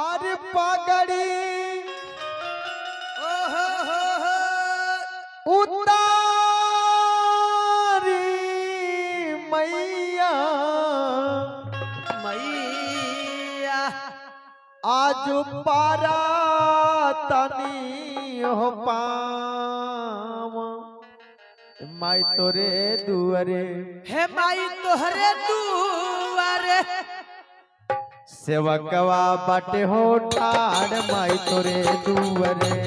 आरे पगड़ी उतारी मैया मैया आज पारा तनी हो पाव माई तोरे दुआरे हे माई तोहरे दुआरे सेवकवा बाटे हो ठाड़ माई तोरे दुआरे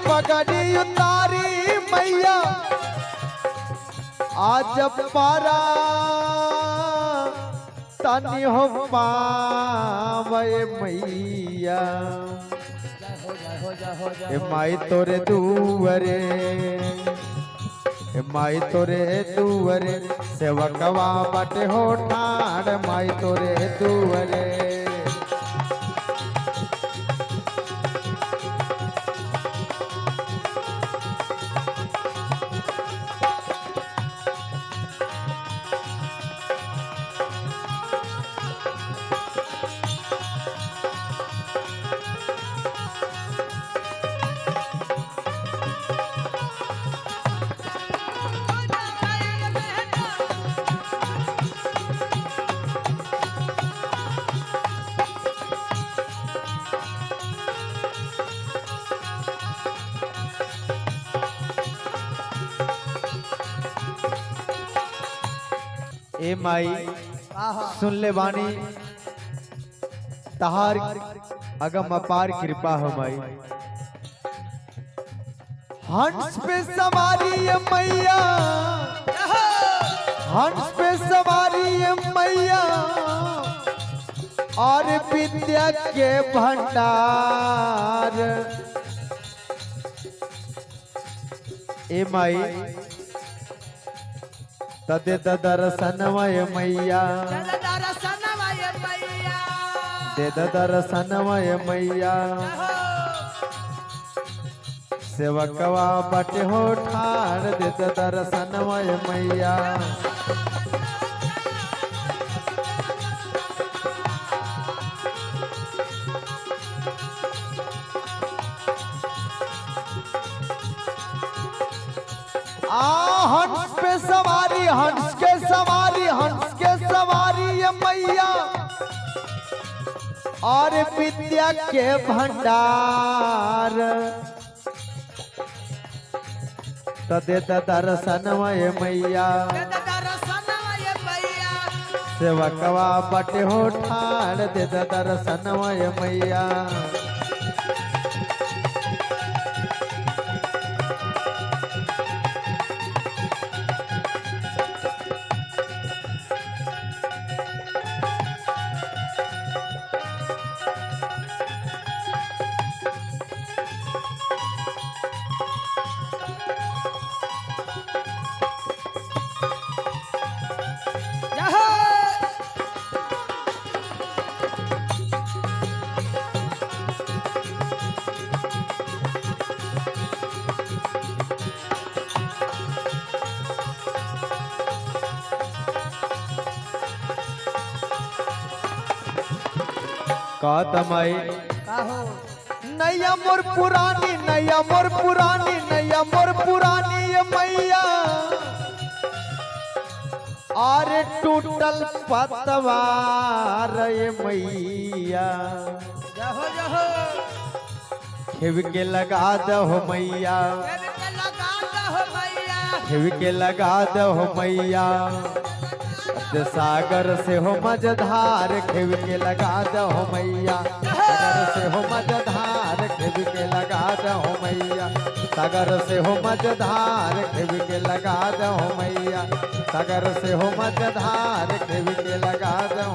पगड़ी उतारी मैया आज पारा तनी हो पावे मैया ए माई तोरे दुआरे ए माई तोरे दुआरे सेवकवा बाटे हो ठाड़ माई तोरे दुआरे ए माई सुन ले बानी तहार अगम अपार कृपा हो माई हंस पे सवारी है मैया हंस पे सवारी है मैया और विद्या के भंडार ए माई तदे दर्शनमय मैया दे दर्शनमय मैया सेवकवा बटे हो ठाड़ दे दर्शनमय मैया हंस पे सवारी हंस के सवारी ये मैया और विद्या के भंडार तदे दर्शनमय मैया सेवकवा बटे हो ठाड़ दे दर्शनमय मैया तमाई नैया मोर पुरानी ये मैया और टूटल पतवार ये मैया खेव के लगा दो मैया खेव के लगा दो मैया सागर से हो मझधार खेव के लगा दो मैया सागर से हो मझधार खेव के लगा दो मैया। सागर से हो मझधार खेव के लगा दो मैया, सागर से हो मझधार खेव के लगा दो